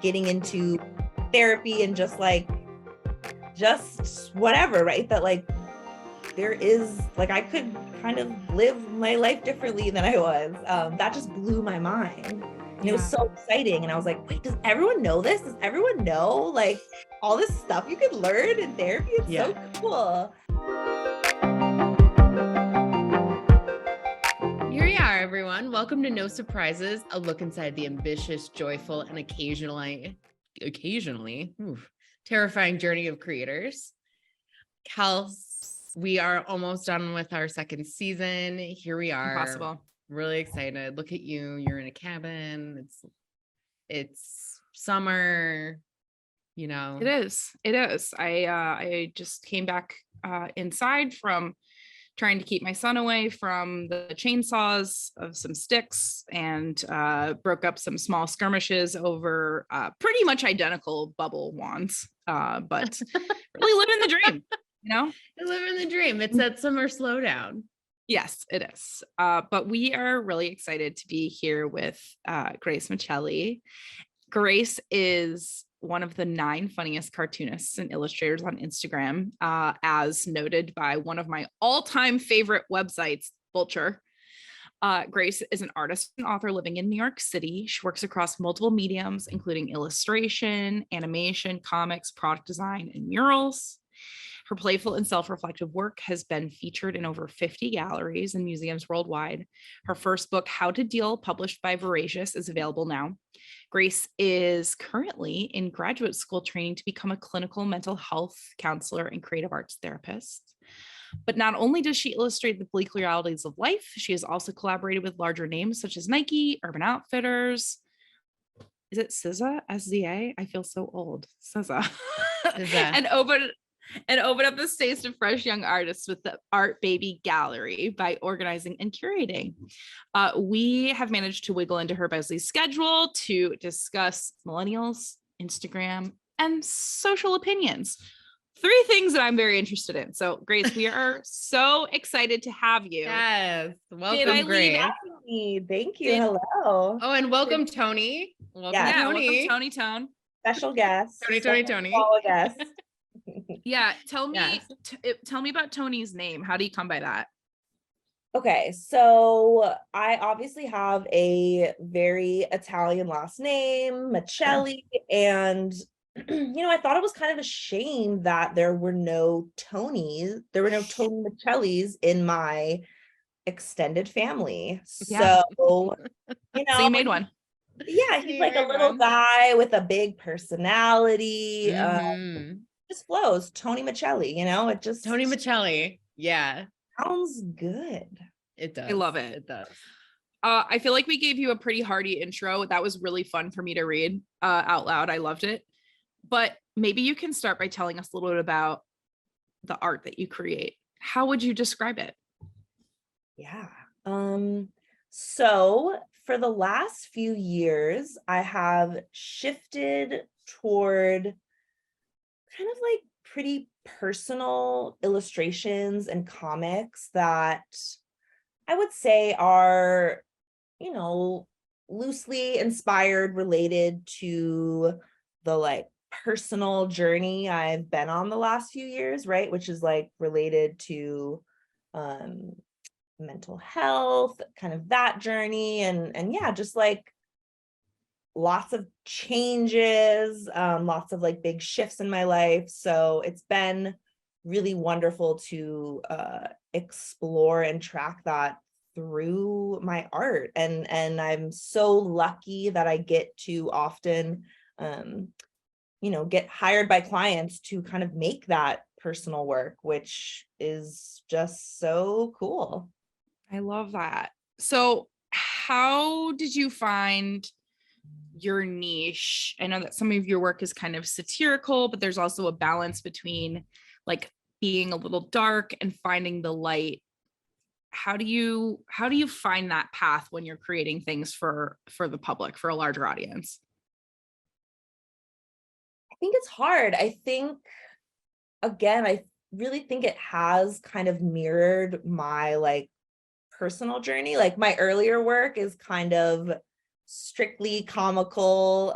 getting into therapy and just whatever, right? That like there is like I could kind of live my life differently than I was. That just blew my mind. And it was so exciting. And I was like, wait, does everyone know this? Does everyone know like all this stuff you could learn in therapy? It's so cool. Here we are, everyone. Welcome to No Surprises, a look inside the ambitious, joyful, and occasionally terrifying journey of creators. Kelsey, we are almost done with our second season. Here we are. Impossible. Really excited. Look at you. You're in a cabin. It's summer. You know. It is. I just came back inside from trying to keep my son away from the chainsaws of some sticks and broke up some small skirmishes over pretty much identical bubble wands. But really living the dream, you know? You're living the dream. It's that summer slowdown. Yes, it is. But we are really excited to be here with Grace Miceli. Grace is one of the 9 funniest cartoonists and illustrators on Instagram, as noted by one of my all-time favorite websites, Vulture. Grace is an artist and author living in New York City. She works across multiple mediums, including illustration, animation, comics, product design, and murals. Her playful and self-reflective work has been featured in over 50 galleries and museums worldwide. Her first book, How to Deal, published by Voracious, is available now. Grace is currently in graduate school training to become a clinical mental health counselor and creative arts therapist. But not only does she illustrate the bleak realities of life, she has also collaborated with larger names such as Nike, Urban Outfitters. Is it SZA? SZA? I feel so old. SZA. and open up the space to fresh young artists with the Art Baby Gallery by organizing and curating. We have managed to wiggle into her busy schedule to discuss millennials, Instagram, and social opinions. 3 things that I'm very interested in. So, Grace, we are so excited to have you. Yes. Welcome, Grace. Thank you. Hello. Oh, and welcome, Tony. Welcome, Tony Tone. Special guest. Tony. Guest. Yeah, tell me about Tony's name. How do you come by that? Okay, so I obviously have a very Italian last name, Miceli, and I thought it was kind of a shame that there were no Tony Micelis in my extended family. Yeah. So, So you made one. Yeah, he's like a little guy with a big personality. Just flows. Tony Miceli, it just Tony Miceli. Yeah. Sounds good. It does. I love it. It does. I feel like we gave you a pretty hearty intro. That was really fun for me to read out loud. I loved it. But maybe you can start by telling us a little bit about the art that you create. How would you describe it? Yeah. So for the last few years, I have shifted toward kind of like pretty personal illustrations and comics that I would say are, loosely inspired, related to the like personal journey I've been on the last few years, right? Which is like related to mental health, kind of that journey, and yeah, just like lots of changes, lots of like big shifts in my life. So it's been really wonderful to explore and track that through my art. And I'm so lucky that I get to often, get hired by clients to kind of make that personal work, which is just so cool. I love that. So how did you find your niche? I know that some of your work is kind of satirical, but there's also a balance between like being a little dark and finding the light. How do you find that path when you're creating things for the public, for a larger audience? I think it's hard. I think, again, I really think it has kind of mirrored my like personal journey. Like my earlier work is kind of strictly comical.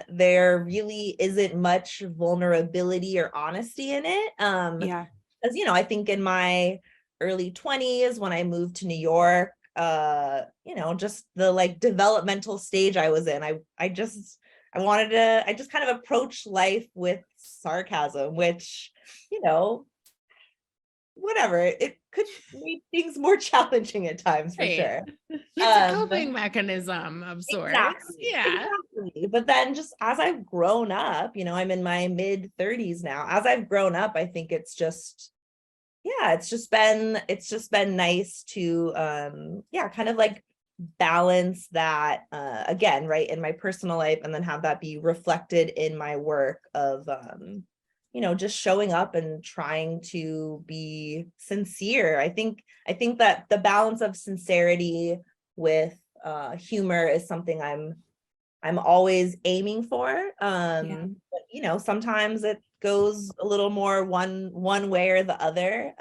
There really isn't much vulnerability or honesty in it. Yeah. As you know, I think in my early 20s when I moved to New York, just the like developmental stage I was in, I just kind of approach life with sarcasm, which, whatever, it could make things more challenging at times for Right. sure. It's a coping mechanism of sorts. Yeah. Exactly. But then just as I've grown up, I'm in my mid 30s now. As I've grown up, I think it's just been nice to kind of like balance that again, right, in my personal life, and then have that be reflected in my work of just showing up and trying to be sincere. I think that the balance of sincerity with humor is something I'm always aiming for. But sometimes it goes a little more one way or the other.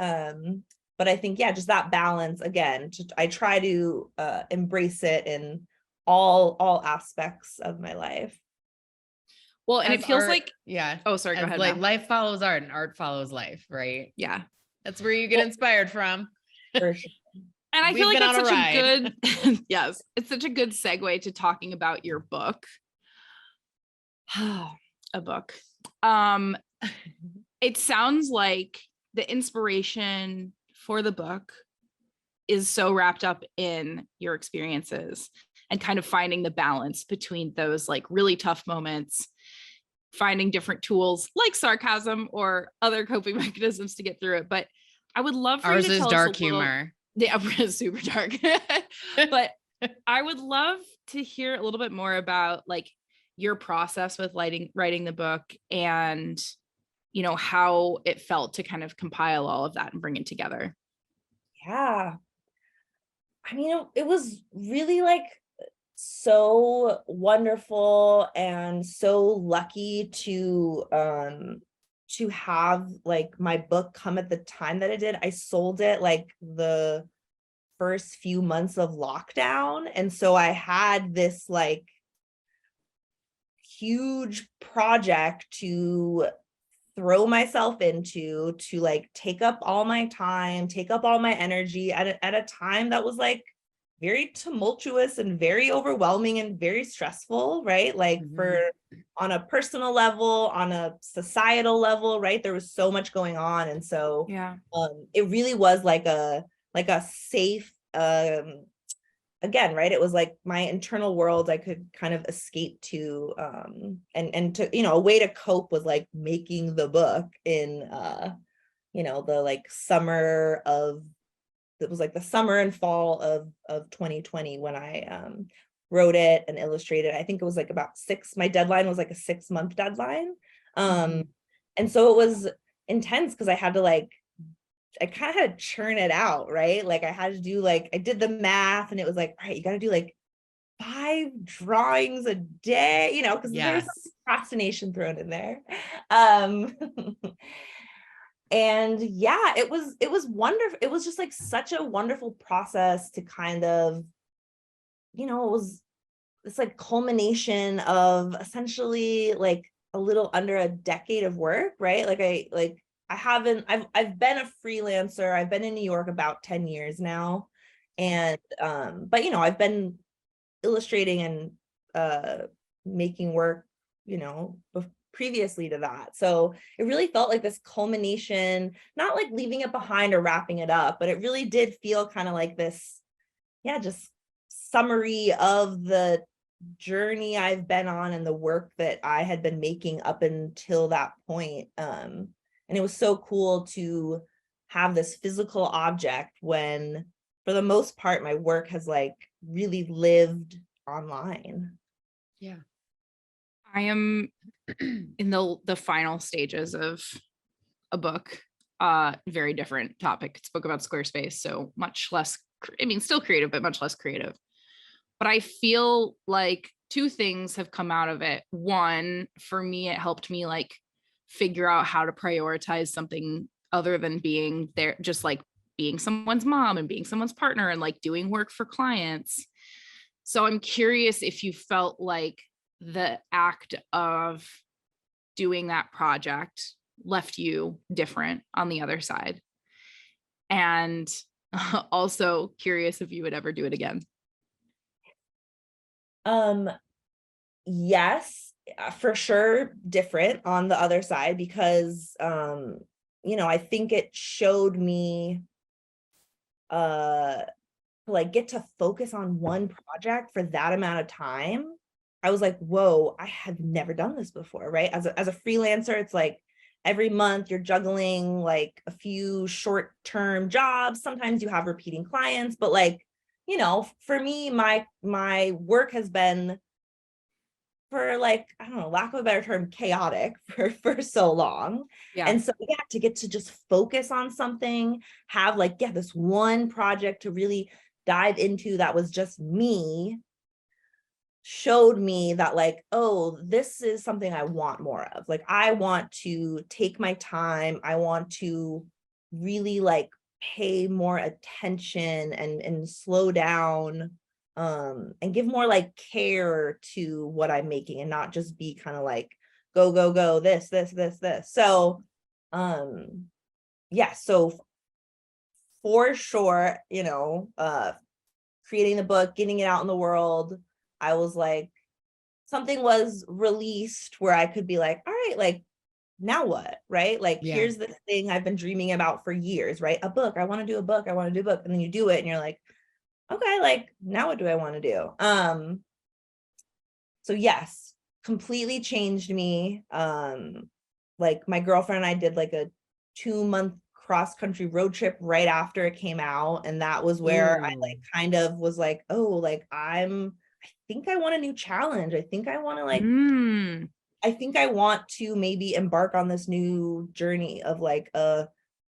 But I think, just that balance again, I try to embrace it in all aspects of my life. Well, and As it feels art, like, yeah. oh, sorry, go As ahead. like Mel. life follows art and art follows life, right? Yeah. That's where you get inspired from. For sure. And I feel We've like been that's on a such a ride. good, yes, it's such a good segue to talking about your book. A book. It sounds like the inspiration for the book is so wrapped up in your experiences and kind of finding the balance between those like really tough moments, finding different tools like sarcasm or other coping mechanisms to get through it. But I would love for Ours you to is tell dark us a little, humor. yeah, super dark. But I would love to hear a little bit more about like your process with writing the book, and how it felt to kind of compile all of that and bring it together. Yeah. I mean, it was really like so wonderful and so lucky to have like my book come at the time that it did. I sold it like the first few months of lockdown, and so I had this like huge project to throw myself into, to like take up all my time, take up all my energy at a time that was like very tumultuous and very overwhelming and very stressful, right? Like for on a personal level, on a societal level, right? There was so much going on. And so it really was like a safe again, right? It was like my internal world I could kind of escape to, and to, a way to cope was like making the book in, the like summer of, it was like the summer and fall of 2020 when I wrote it and illustrated. I think it was like about my deadline was like a 6-month deadline. And so it was intense because I had to like, I kind of had to churn it out, right? Like I had to do like, I did the math and it was like, all right, you got to do like 5 drawings a day, because there's some procrastination thrown in there. And yeah, it was wonderful. It was just like such a wonderful process to kind of, it was this like culmination of essentially like a little under a decade of work, right? I've been a freelancer. I've been in New York about 10 years now. And but I've been illustrating and making work, previously to that. So it really felt like this culmination, not like leaving it behind or wrapping it up, but it really did feel kind of like this, just summary of the journey I've been on and the work that I had been making up until that point. And it was so cool to have this physical object when, for the most part, my work has like really lived online. Yeah. I am in the final stages of a book, very different topic. It's a book about Squarespace, so much less, still creative, but much less creative. But I feel like 2 things have come out of it. One, for me, it helped me like figure out how to prioritize something other than being there, just like being someone's mom and being someone's partner and like doing work for clients. So I'm curious if you felt like the act of doing that project left you different on the other side. And also curious if you would ever do it again. Yes, for sure different on the other side because I think it showed me like get to focus on one project for that amount of time. I was like, whoa, I have never done this before, right? As a freelancer, it's like every month you're juggling like a few short-term jobs. Sometimes you have repeating clients, but like, for me, my work has been, for like, I don't know, lack of a better term, chaotic for so long. Yeah. And so yeah, to get to just focus on something, have like, yeah, this one project to really dive into that was just me, showed me that like, oh, this is something I want more of. Like, I want to take my time. I want to really like pay more attention and slow down, and give more like care to what I'm making and not just be kind of like go, go, go, this. So yeah, so for sure, creating the book, getting it out in the world, I was like, something was released where I could be like, all right, like, now what, right? Like, Yeah. here's this thing I've been dreaming about for years, right? A book, I want to do a book, I want to do a book. And then you do it and you're like, okay, like, now what do I want to do? So yes, completely changed me. Like my girlfriend and I did like a 2-month cross-country road trip right after it came out. And that was where I like kind of was like, oh, like I think I want a new challenge. I think I want to like, I think I want to maybe embark on this new journey of like a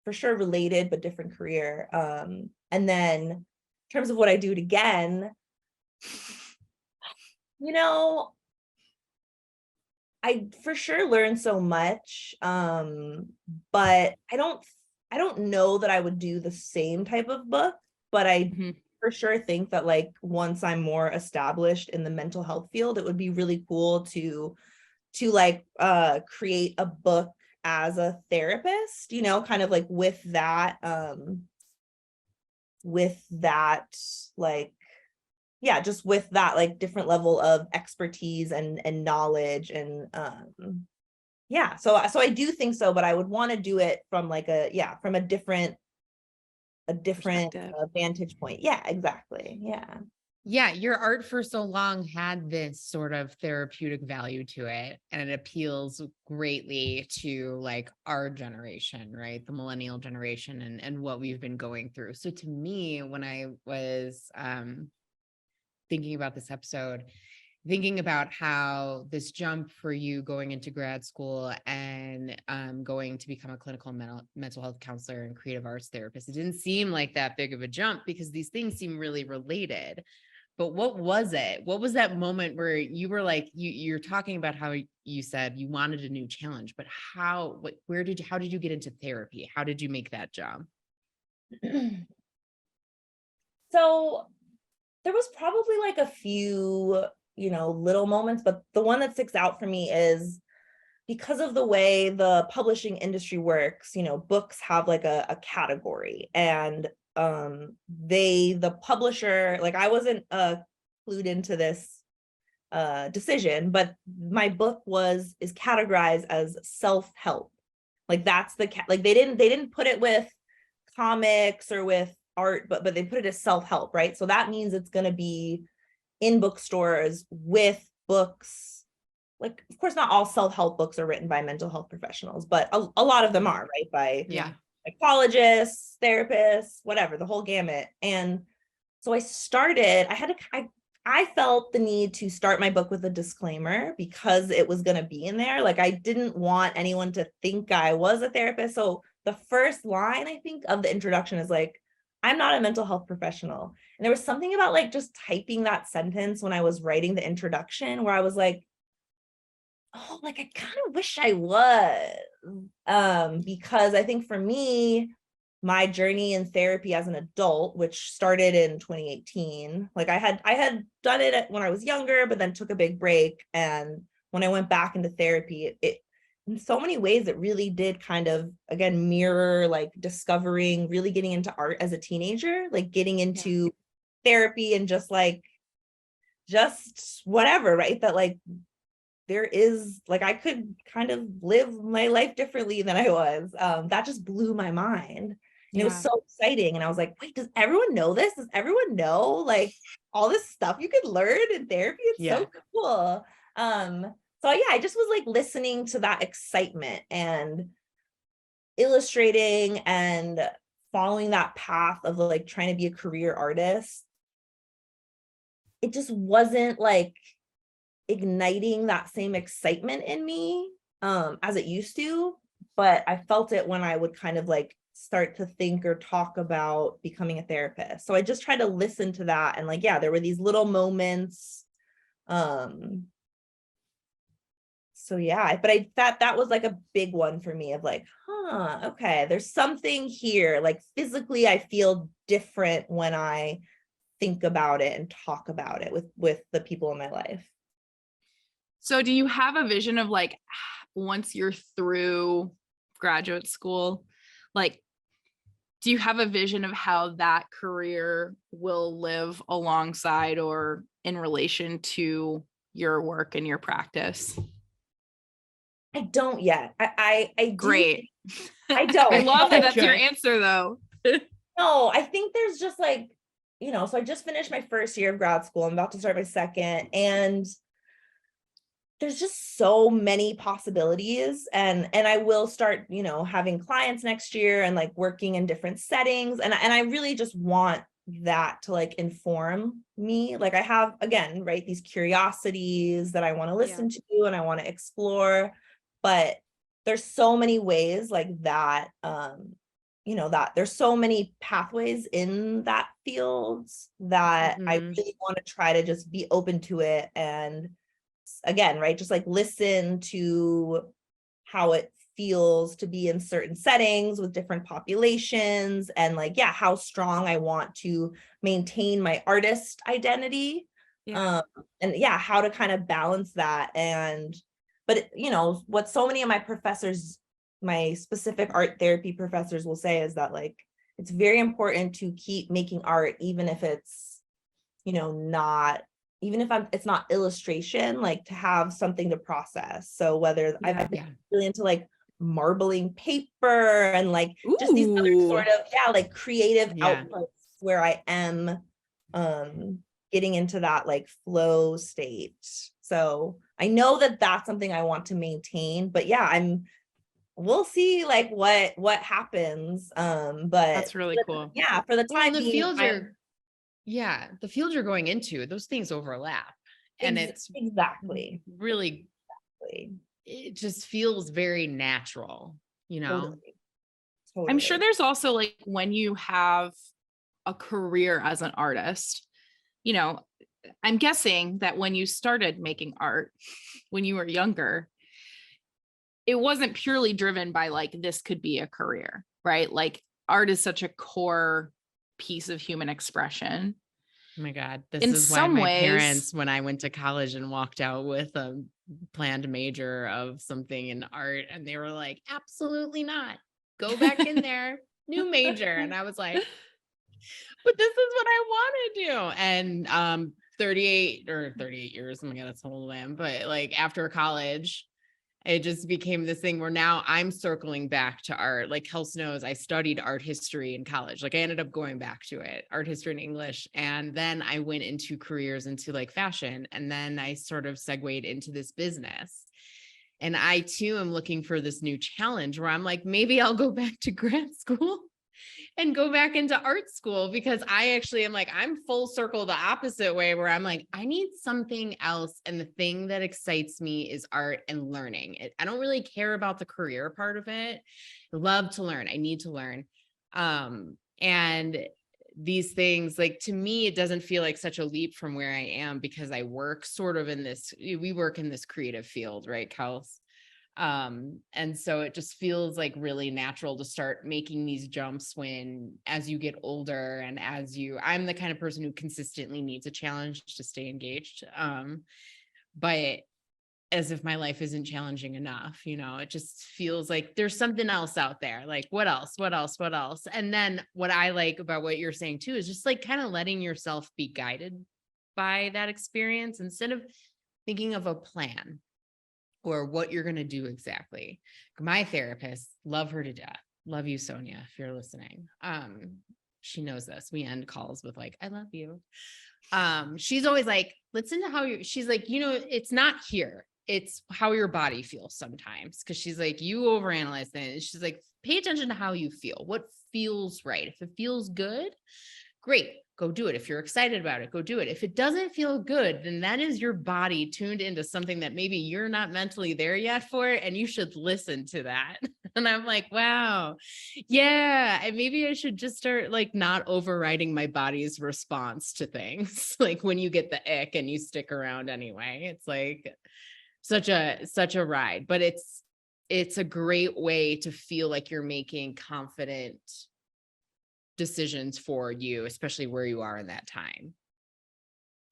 for sure related but different career. And then in terms of what I do it again, I for sure learned so much. But I don't know that I would do the same type of book, but I for sure think that like once I'm more established in the mental health field, it would be really cool to like create a book as a therapist, kind of like with that like, yeah, just with that like different level of expertise and knowledge and yeah, so I do think so, but I would want to do it from like from a different vantage point. Yeah, exactly. Yeah. Yeah, your art for so long had this sort of therapeutic value to it, and it appeals greatly to like our generation, right? The millennial generation and what we've been going through. So to me, when I was thinking about this episode, thinking about how this jump for you going into grad school and going to become a clinical mental health counselor and creative arts therapist, it didn't seem like that big of a jump because these things seem really related. But what was it? What was that moment where you were like, you're talking about how you said you wanted a new challenge, but how did you get into therapy? How did you make that jump? So there was probably like a few, little moments, but the one that sticks out for me is because of the way the publishing industry works, books have like a category, and the publisher, like I wasn't clued into this decision, but my book is categorized as self-help. Like that's like they didn't put it with comics or with art, but they put it as self-help, right? So that means it's going to be in bookstores with books. Like, of course, not all self-help books are written by mental health professionals, but a lot of them are, right? By psychologists, therapists, whatever, the whole gamut. And so I felt the need to start my book with a disclaimer because it was going to be in there. Like, I didn't want anyone to think I was a therapist. So the first line, I think, of the introduction is like, I'm not a mental health professional. And there was something about like just typing that sentence when I was writing the introduction where I was like, oh, like I kind of wish I was. Because I think for me, my journey in therapy as an adult, which started in 2018. Like I had done it when I was younger, but then took a big break. And when I went back into therapy, it in so many ways, it really did kind of, again, mirror like discovering, really getting into art as a teenager, like getting into therapy and just whatever, right? That like, there is like, I could kind of live my life differently than I was. That just blew my mind. And it was so exciting. And I was like, wait, does everyone know this? Does everyone know like all this stuff you could learn in therapy? It's so cool. So yeah, I just was like listening to that excitement and illustrating and following that path of like trying to be a career artist. It just wasn't like igniting that same excitement in me as it used to, but I felt it when I would kind of like start to think or talk about becoming a therapist. So I just tried to listen to that, and like, yeah, there were these little moments. So yeah, but I thought that was like a big one for me of like, okay, there's something here. Like physically, I feel different when I think about it and talk about it with the people in my life. So do you have a vision of like, once you're through graduate school, like, do you have a vision of how that career will live alongside or in relation to your work and your practice? I don't yet. I do. Great. I don't. I love that that's your Good. answer though. No, I think there's just like, so I just finished my first year of grad school. I'm about to start my second, and there's just so many possibilities, and I will start, having clients next year and like working in different settings, and I really just want that to like inform me. Like I have, again, right, these curiosities that I want to listen to and I want to explore, but there's so many ways like that, that there's so many pathways in that field that I really want to try to just be open to it. And again, right, just like listen to how it feels to be in certain settings with different populations, and like, yeah, how strong I want to maintain my artist identity. And yeah, how to kind of balance that. And but what so many of my professors, my specific art therapy professors, will say is that like it's very important to keep making art, even if it's not, even if it's not illustration, like to have something to process. So whether I've been really into like marbling paper and like just these other sort of like creative outputs where I am getting into that like flow state. So I know that that's something I want to maintain, but yeah, we'll see like what happens. But that's really cool. Yeah, for the time the being, the field you're going into, those things overlap, and it's exactly really, it just feels very natural, Totally. I'm sure there's also like, when you have a career as an artist, I'm guessing that when you started making art when you were younger, it wasn't purely driven by like, this could be a career, right? Like art is such a core piece of human expression. Oh my God. This In is why some my ways, parents, when I went to college and walked out with a planned major of something in art, and they were like, absolutely not. Go back in there, new major. And I was like, but this is what I want to do. And 38 years, oh my God, that's how old I am. But like after college, it just became this thing where now I'm circling back to art. Like Kelsey knows, I studied art history in college. Like I ended up going back to it, art history and English. And then I went into careers into like fashion. And then I sort of segued into this business. And I too am looking for this new challenge where I'm like, maybe I'll go back to grad school and go back into art school, because I actually am like, I'm full circle the opposite way, where I'm like, I need something else. And the thing that excites me is art and learning it. I don't really care about the career part of it. I love to learn. I need to learn. And these things, like, to me, it doesn't feel like such a leap from where I am, because I work sort of in this, we work in this creative field, right, Kels? And so it just feels like really natural to start making these jumps when, as you get older and I'm the kind of person who consistently needs a challenge to stay engaged. But as if my life isn't challenging enough, it just feels like there's something else out there. Like what else? And then what I like about what you're saying too, is just like kind of letting yourself be guided by that experience instead of thinking of a plan or what you're going to do exactly. My therapist, love her to death. Love you, Sonia, if you're listening. She knows this. We end calls with like, I love you. She's always like, listen to how she's like, it's not here. It's how your body feels sometimes. Cause she's like, you overanalyze things. She's like, pay attention to how you feel. What feels right? If it feels good, great, go do it. If you're excited about it, go do it. If it doesn't feel good, then that is your body tuned into something that maybe you're not mentally there yet for, and you should listen to that. And I'm like, wow, yeah. And maybe I should just start like not overriding my body's response to things. Like when you get the ick and you stick around anyway, it's like such a ride, but it's a great way to feel like you're making confident decisions for you, especially where you are in that time,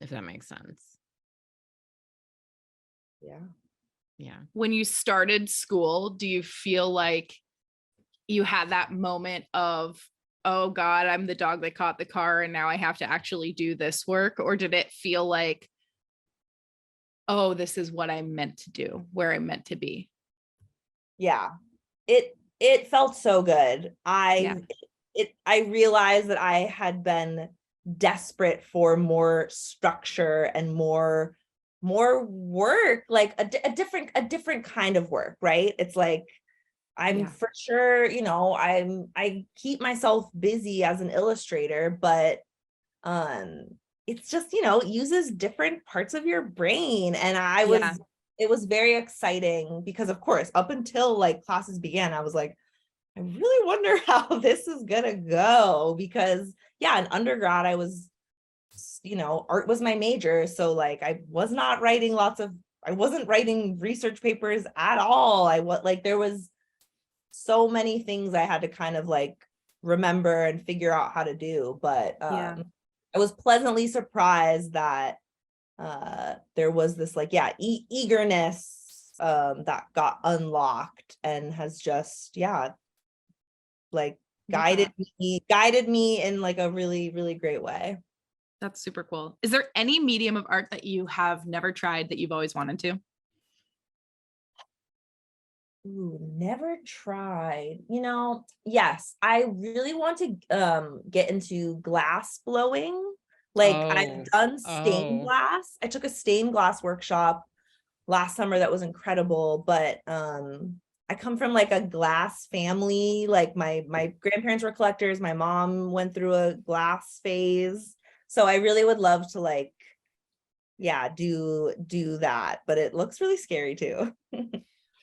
if that makes sense. Yeah. When you started school, do you feel like you had that moment of, oh God, I'm the dog that caught the car and now I have to actually do this work? Or did it feel like, oh, this is what I'm meant to do, where I'm meant to be? Yeah, it felt so good. I realized that I had been desperate for more structure and more work, like a different kind of work, right? It's like I'm for sure, I keep myself busy as an illustrator, but it's just, it uses different parts of your brain. And it was very exciting because of course, up until like classes began, I was like, I really wonder how this is gonna go because in undergrad, I was, art was my major. So like, I wasn't writing research papers at all. There was so many things I had to kind of like remember and figure out how to do. But I was pleasantly surprised that there was this like, eagerness that got unlocked and has just, like guided me in like a really, really great way. That's super cool. Is there any medium of art that you have never tried that you've always wanted to? Ooh, never tried. Yes, I really want to get into glass blowing. Like I've done stained glass. I took a stained glass workshop last summer that was incredible, but I come from like a glass family. Like my grandparents were collectors. My mom went through a glass phase. So I really would love to like do that, but it looks really scary too.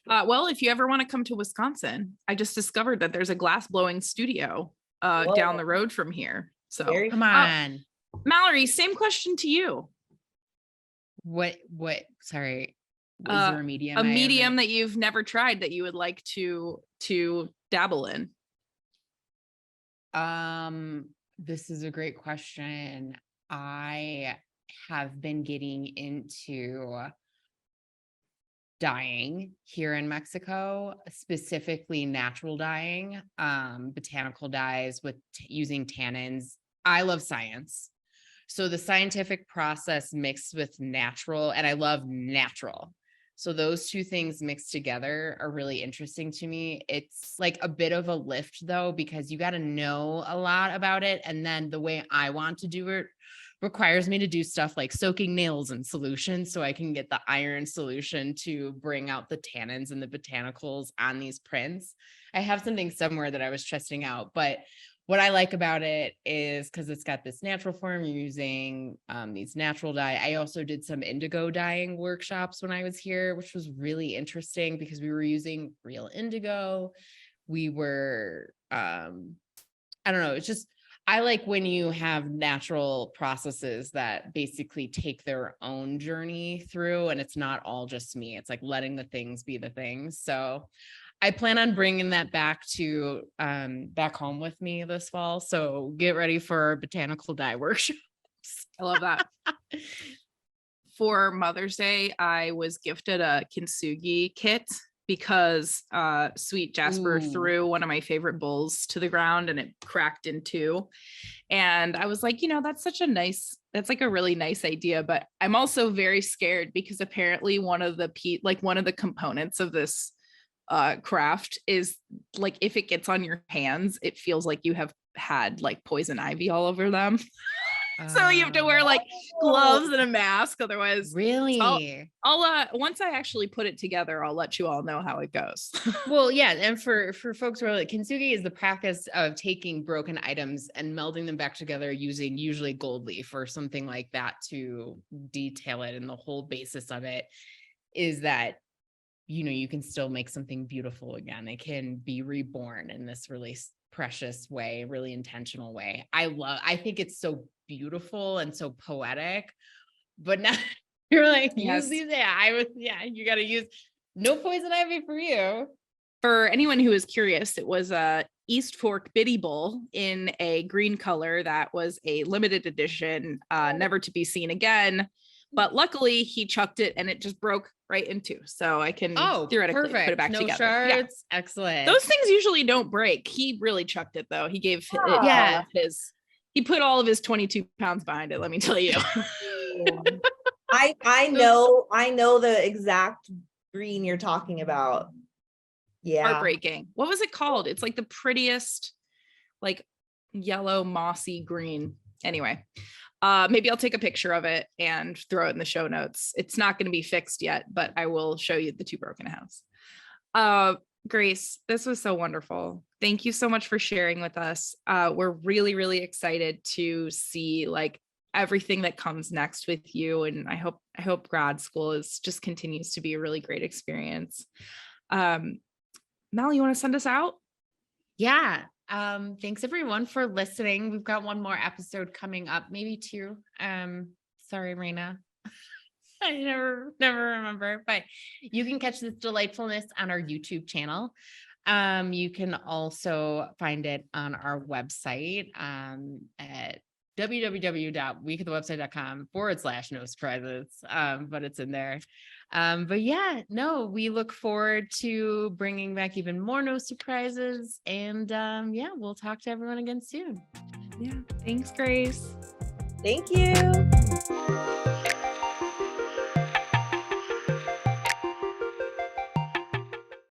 Well, if you ever want to come to Wisconsin, I just discovered that there's a glass blowing studio down the road from here. So come on. Mallory, same question to you. What, sorry. Is there a medium? A medium that you've never tried that you would like to dabble in? This is a great question. I have been getting into dyeing here in Mexico, specifically natural dyeing, botanical dyes with using tannins. I love science. So the scientific process mixed with natural, and I love natural. So those two things mixed together are really interesting to me. It's like a bit of a lift though, because you got to know a lot about it. And then the way I want to do it requires me to do stuff like soaking nails in solution so I can get the iron solution to bring out the tannins and the botanicals on these prints. I have something somewhere that I was testing out, but what I like about it is because it's got this natural form, you're using these natural dye. I also did some indigo dyeing workshops when I was here, which was really interesting because we were using real indigo. We were, I don't know, it's just, I like when you have natural processes that basically take their own journey through, and it's not all just me. It's like letting the things be the things. So I plan on bringing that back to back home with me this fall. So get ready for botanical dye workshops. I love that. For Mother's Day, I was gifted a kintsugi kit because sweet Jasper Ooh. threw one of my favorite bowls to the ground and it cracked in two. And I was like, that's like a really nice idea, but I'm also very scared because apparently one of the components of this craft is like, if it gets on your hands, it feels like you have had like poison ivy all over them. So you have to wear like gloves and a mask. Otherwise, Really? I'll once I actually put it together, I'll let you all know how it goes. Well, yeah. And for folks who are like, kintsugi is the practice of taking broken items and melding them back together using usually gold leaf or something like that to detail it. And the whole basis of it is that, you can still make something beautiful again. It can be reborn in this really precious way, really intentional way. I think it's so beautiful and so poetic, but now you're like, Yes. use these. You got to use no poison ivy for you. For anyone who is curious, it was a East Fork Biddy Bowl in a green color that was a limited edition, never to be seen again. But luckily he chucked it and it just broke right in two. So I can theoretically put it back no together. Shards. Yeah. Excellent. Those things usually don't break. He really chucked it though. He gave he put all of his 22 pounds behind it. Let me tell you. I know the exact green you're talking about. Yeah. Heartbreaking. What was it called? It's like the prettiest, like yellow mossy green. Anyway, maybe I'll take a picture of it and throw it in the show notes. It's not going to be fixed yet, but I will show you the two broken house. Grace, this was so wonderful. Thank you so much for sharing with us. We're really, really excited to see like everything that comes next with you. And I hope grad school just continues to be a really great experience. Mel, you want to send us out? Yeah. Thanks everyone for listening. We've got one more episode coming up, maybe two. Sorry, Reyna. I never remember, but you can catch this delightfulness on our YouTube channel. You can also find it on our website at www.weekofthewebsite.com/no surprises. But it's in there. But yeah, no, we look forward to bringing back even more no surprises. And we'll talk to everyone again soon. Yeah. Thanks, Grace. Thank you.